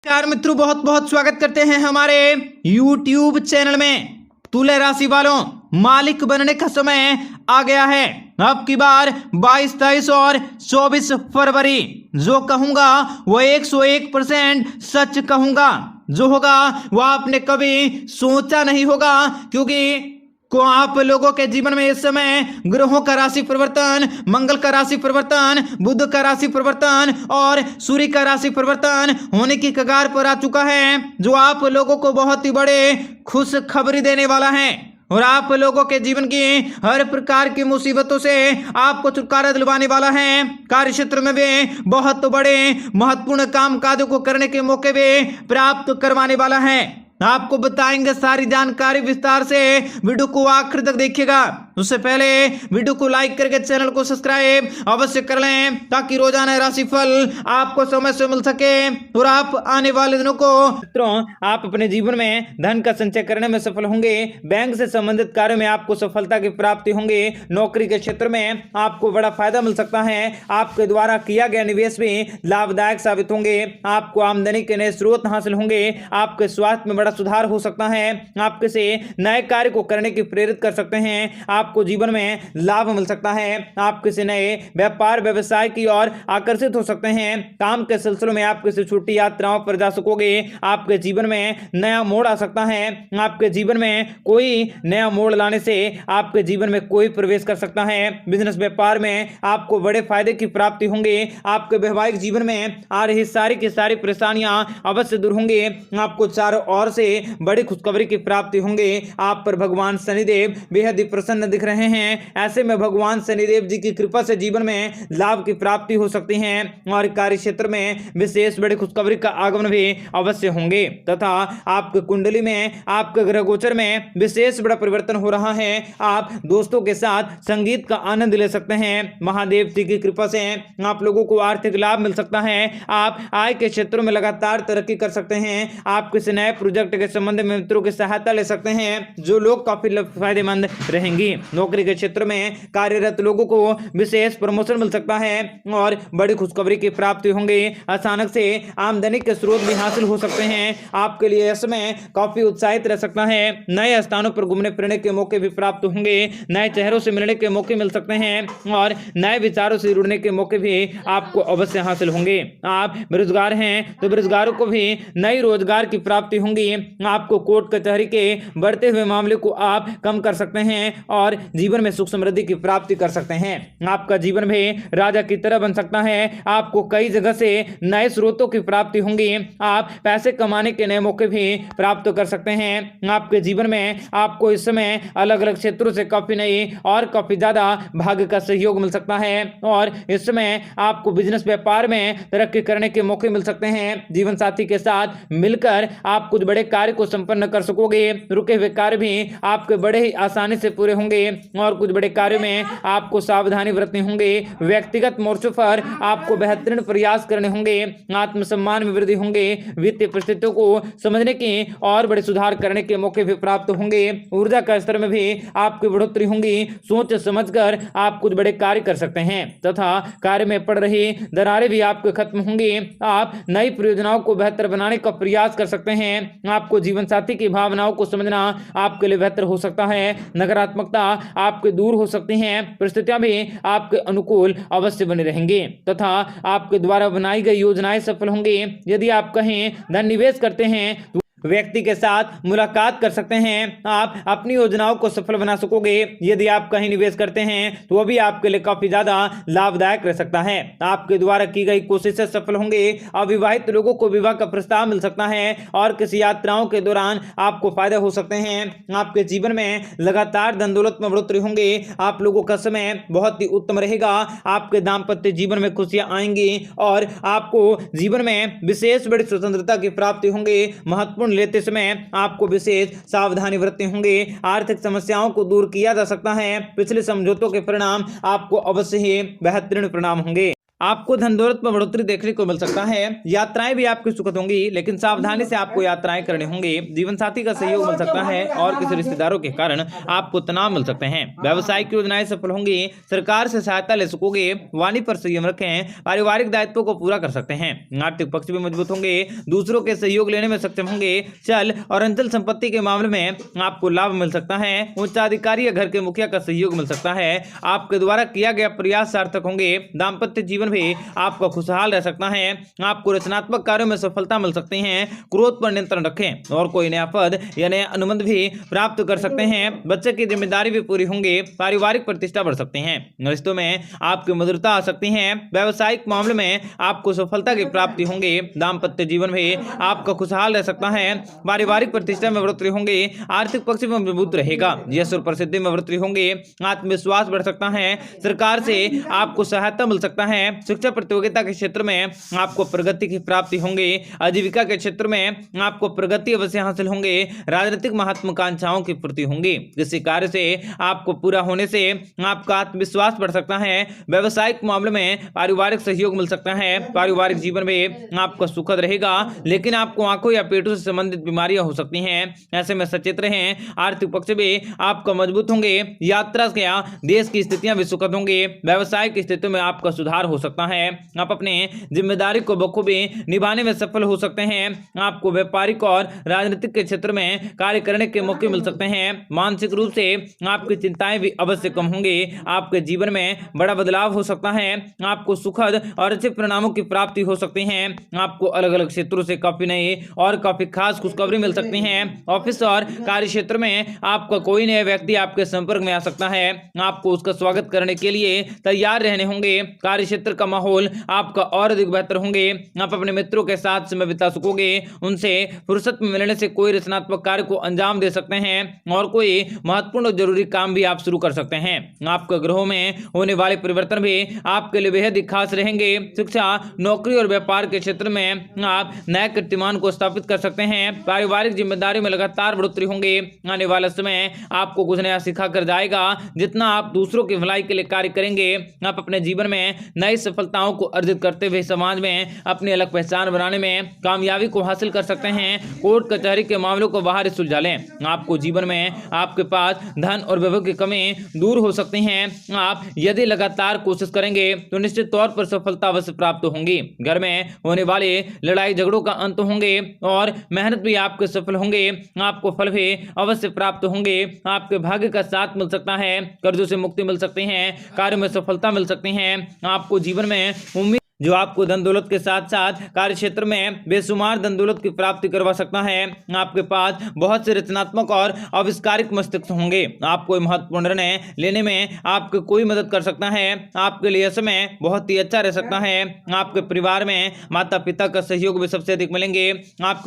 नमस्कार मित्रों, बहुत बहुत स्वागत करते हैं हमारे YouTube चैनल में। तुला राशि वालों, मालिक बनने का समय आ गया है। अब की बार 22, 23 और 24 फरवरी जो कहूंगा वो 101% सच कहूंगा। जो होगा वह आपने कभी सोचा नहीं होगा, क्योंकि को आप लोगों के जीवन में इस समय ग्रहों का राशि परिवर्तन, मंगल का राशि परिवर्तन, बुध का राशि परिवर्तन और सूर्य का राशि परिवर्तन होने की कगार पर आ चुका है, जो आप लोगों को बहुत ही बड़े खुश खबरी देने वाला है और आप लोगों के जीवन की हर प्रकार की मुसीबतों से आपको छुटकारा दिलवाने वाला है। कार्य क्षेत्र में भी बहुत बड़े महत्वपूर्ण काम काजों को करने के मौके भी प्राप्त करवाने वाला है। आपको बताएंगे सारी जानकारी विस्तार से, वीडियो को आखिर तक देखिएगा। उससे पहले वीडियो को लाइक करके चैनल को सब्सक्राइब अवश्य कर लें, ताकि रोजाना राशिफल आपको समय से मिल सके और आप आने वाले दिनों को आप अपने जीवन में धन का संचय करने में सफल होंगे। बैंक से संबंधित कार्यों में आपको सफलता की प्राप्ति होंगे। नौकरी के क्षेत्र में आपको बड़ा फायदा मिल सकता है। आपके द्वारा किया गया निवेश भी लाभदायक साबित होंगे। आपको आमदनी के नए स्रोत हासिल होंगे। आपके स्वास्थ्य में बड़ा सुधार हो सकता है। आप किसी नए कार्य को करने की प्रेरित कर सकते हैं। आपको जीवन में लाभ मिल सकता है। आप किसी नए व्यापार व्यवसाय की ओर आकर्षित हो सकते हैं। काम के सिलसिलों में आप किसी छोटी यात्राओं पर जा सकोगे। आपके जीवन में नया मोड़ आ सकता है। आपके जीवन में कोई नया मोड़ लाने से आपके जीवन में कोई प्रवेश कर सकता है। बिजनेस व्यापार में आपको बड़े फायदे की प्राप्ति होंगे। आपके वैवाहिक जीवन में आ रही सारी की सारी परेशानियां अवश्य दूर होंगे। आपको चारों ओर से बड़ी खुशखबरी की प्राप्ति होंगे। आप पर भगवान शनिदेव बेहद ही प्रसन्न दिख रहे हैं। ऐसे में भगवान शनिदेव जी की कृपा से जीवन में लाभ की प्राप्ति हो सकती है और कार्य क्षेत्र में विशेष बड़ी खुशखबरी का आगमन भी अवश्य होंगे। तथा आपके कुंडली में, आपके ग्रह गोचर में विशेष बड़ा परिवर्तन हो रहा है। आप दोस्तों के साथ संगीत का आनंद ले सकते हैं। महादेव जी की कृपा से आप लोगों को आर्थिक लाभ मिल सकता है। आप आय के क्षेत्रों में लगातार तरक्की कर सकते हैं। आप किसी नए प्रोजेक्ट के संबंध में मित्रों की सहायता ले सकते हैं, जो लोग काफी फायदेमंद रहेंगी। नौकरी के क्षेत्र में कार्यरत लोगों को विशेष प्रमोशन मिल सकता है और बड़ी खुशखबरी की प्राप्ति होंगे। अचानक से आमदनी के स्रोत भी हासिल हो सकते हैं। आपके लिए यह समय काफी उत्साहित रह सकता है। नए स्थानों पर घूमने फिरने के मौके भी प्राप्त होंगे। नए चेहरों से मिलने के मौके मिल सकते हैं और नए विचारों से जुड़ने के मौके भी आपको अवश्य हासिल होंगे। आप बेरोजगार हैं तो बेरोजगारों को भी नई रोजगार की प्राप्ति होंगी। आपको कोर्ट कचहरी के बढ़ते हुए मामले को आप कम कर सकते हैं और जीवन में सुख समृद्धि की प्राप्ति कर सकते हैं। आपका जीवन भी राजा की तरह बन सकता है। आपको कई जगह से नए स्रोतों की प्राप्ति होंगी। आप पैसे कमाने के नए मौके भी प्राप्त कर सकते हैं। आपके जीवन में आपको इस समय अलग अलग क्षेत्रों से काफी नई और काफी ज्यादा भाग्य का सहयोग मिल सकता है और इस समय आपको बिजनेस व्यापार में तरक्की करने के मौके मिल सकते हैं। जीवन साथी के साथ मिलकर आप कुछ बड़े कार्य को संपन्न कर सकोगे। रुके हुए कार्य भी आपके बड़े ही आसानी से पूरे होंगे और कुछ बड़े कार्यों में आपको सावधानी बरतनी होंगे। व्यक्तिगत मोर्चों पर आपको बेहतरीन प्रयास करने होंगे। आत्मसम्मान में वृद्धि होंगे। वित्तीय परिस्थितियों को समझने की और बड़े सुधार करने के मौके भी प्राप्त होंगे। ऊर्जा का स्तर में भी आपकी बढ़ोतरी होंगी। सोच समझकर आप कुछ बड़े कार्य कर सकते हैं तथा कार्य में पड़ रही दरारें भी आपके खत्म होंगी। आप नई परियोजनाओं को बेहतर बनाने का प्रयास कर सकते हैं। आपको जीवन साथी की भावनाओं को समझना आपके लिए बेहतर हो सकता है। नकारात्मकता आपके दूर हो सकती हैं। परिस्थितियां भी आपके अनुकूल अवश्य बनी रहेंगी तथा आपके द्वारा बनाई गई योजनाएं सफल होंगी। यदि आप कहीं धन निवेश करते हैं तो व्यक्ति के साथ मुलाकात कर सकते हैं। आप अपनी योजनाओं को सफल बना सकोगे। यदि आप कहीं निवेश करते हैं तो वह भी आपके लिए काफी ज्यादा लाभदायक रह सकता है। आपके द्वारा की गई कोशिशें सफल होंगे। अविवाहित लोगों को विवाह का प्रस्ताव मिल सकता है और किसी यात्राओं के दौरान आपको फायदे हो सकते हैं। आपके जीवन में लगातार धन दौलत में बढ़ोतरी होंगे। आप लोगों का समय बहुत ही उत्तम रहेगा। आपके दाम्पत्य जीवन में खुशियां आएंगी और आपको जीवन में विशेष बड़ी स्वतंत्रता की प्राप्ति होंगे। महत्वपूर्ण लेते समय आपको विशेष सावधानी बरतनी होंगे। आर्थिक समस्याओं को दूर किया जा सकता है। पिछले समझौतों के परिणाम आपको अवश्य ही बेहतरीन परिणाम होंगे। आपको धन दौलत में बढ़ोतरी देखने को मिल सकता है। यात्राएं भी आपकी सुखद होंगी, लेकिन सावधानी से आपको यात्राएं करनी होंगी। जीवन साथी का सहयोग मिल सकता है और किसी रिश्तेदारों के कारण आपको तनाव मिल सकते हैं। व्यावसायिक योजनाएं सफल होंगी, सरकार से सहायता ले सकोगे। वाणी पर संयम रखें, पारिवारिक दायित्वों को पूरा कर सकते हैं। आर्थिक पक्ष भी मजबूत होंगे, दूसरों के सहयोग लेने में सक्षम होंगे। चल और अंचल संपत्ति के मामले में आपको लाभ मिल सकता है। उच्चाधिकारी या घर के मुखिया का सहयोग मिल सकता है। आपके द्वारा किया गया प्रयास सार्थक होंगे। दाम्पत्य जीवन भी आपका खुशहाल रह सकता है। आपको रचनात्मक कार्यों में सफलता मिल सकती है। क्रोध पर नियंत्रण रखें और कोई नया पद या नया अनुबंध भी प्राप्त कर सकते हैं। बच्चे की जिम्मेदारी भी पूरी होंगी। पारिवारिक प्रतिष्ठा बढ़ सकती है। रिश्तों में आपकी मधुरता आ सकती है। व्यावसायिक मामले में आपको सफलता की प्राप्ति होंगी। दाम्पत्य जीवन भी आपका खुशहाल रह सकता है। पारिवारिक प्रतिष्ठा में बढ़ोतरी होंगी। आर्थिक पक्ष में मजबूत रहेगा। यश और प्रसिद्धि में बढ़ोतरी होंगी। आत्मविश्वास बढ़ सकता है। सरकार से आपको सहायता मिल सकता है। शिक्षा प्रतियोगिता के क्षेत्र में आपको प्रगति की प्राप्ति होंगी। आजीविका के क्षेत्र में आपको प्रगति अवश्य हासिल होंगे। राजनीतिक महत्वाकांक्षाओं की पूर्ति होंगी। किसी कार्य से आपको पूरा होने से आपका आत्मविश्वास बढ़ सकता है। व्यवसायिक मामले में पारिवारिक सहयोग मिल सकता है। पारिवारिक जीवन में आपका सुखद रहेगा, लेकिन आपको आंखों या पेटों से संबंधित बीमारियां हो सकती हैं। ऐसे में सचेत रहें। आर्थिक पक्ष भी आपका मजबूत होंगे। यात्रा से देश की स्थितियां भी सुखद होंगी। व्यवसायिक स्थितियों में आपका सुधार हो सकता है। आप अपने जिम्मेदारी को बखूबी निभाने में सफल हो सकते हैं। आपको व्यापारिक और राजनीतिक के क्षेत्र में कार्य करने के मौके मिल सकते हैं। मानसिक रूप से आपकी चिंताएं भी अवश्य कम होंगी। आपके जीवन में बड़ा बदलाव हो सकता है। आपको सुखद और अच्छे परिणामों की प्राप्ति हो सकती है। आपको अलग अलग क्षेत्रों से काफी नई और काफी खास खुशखबरी मिल सकती है। ऑफिस और कार्य क्षेत्र में आपका कोई नया व्यक्ति आपके संपर्क में आ सकता है। आपको उसका स्वागत करने के लिए तैयार रहने होंगे। कार्य क्षेत्र का माहौल आपका और अधिक बेहतर होंगे। आप अपने मित्रों के साथ समय बिता सकोगे। उनसे फुर्सत में मिलने से कोई रचनात्मक कार्य को अंजाम दे सकते हैं और कोई महत्वपूर्ण और जरूरी काम भी आप शुरू कर सकते हैं। आपके ग्रहों में होने वाले परिवर्तन भी आपके लिए बेहद खास रहेंगे। शिक्षा, नौकरी और व्यापार के क्षेत्र में आप नए कीर्तिमान को स्थापित कर सकते हैं। पारिवारिक जिम्मेदारी में लगातार बढ़ोतरी होंगे। आने वाला समय आपको कुछ नया सिखा कर जाएगा। जितना आप दूसरों की भलाई के लिए कार्य करेंगे, आप अपने जीवन में नई सफलताओं को अर्जित करते हुए समाज में अपनी अलग पहचान बनाने में कामयाबी को हासिल कर सकते हैं। कोर्ट कचहरी के मामलों को बाहर सुलझा लें। आपको जीवन में आपके पास धन और वैभव की कमी दूर हो सकती है। आप यदि लगातार कोशिश करेंगे तो निश्चित तौर पर सफलता अवश्य प्राप्त होंगी। घर में होने वाले लड़ाई झगड़ों का अंत होंगे और मेहनत भी आपके सफल होंगे। आपको फल भी अवश्य प्राप्त होंगे। आपके भाग्य का साथ मिल सकता है। कर्जों से मुक्ति मिल सकती है। कार्य में सफलता मिल सकती है। आपको जीवन में उम्मीद जो आपको धन दौलत के साथ साथ कार्य क्षेत्र में बेशुमार धन दौलत की प्राप्ति करवा सकता है। आपके पास बहुत से रचनात्मक और आविष्कारिक मस्तिष्क होंगे। आप कोई महत्वपूर्ण निर्णय लेने में आपकी कोई मदद कर सकता है। आपके लिए समय बहुत ही अच्छा रह सकता है। आपके परिवार में माता पिता का सहयोग भी सबसे अधिक मिलेंगे। आप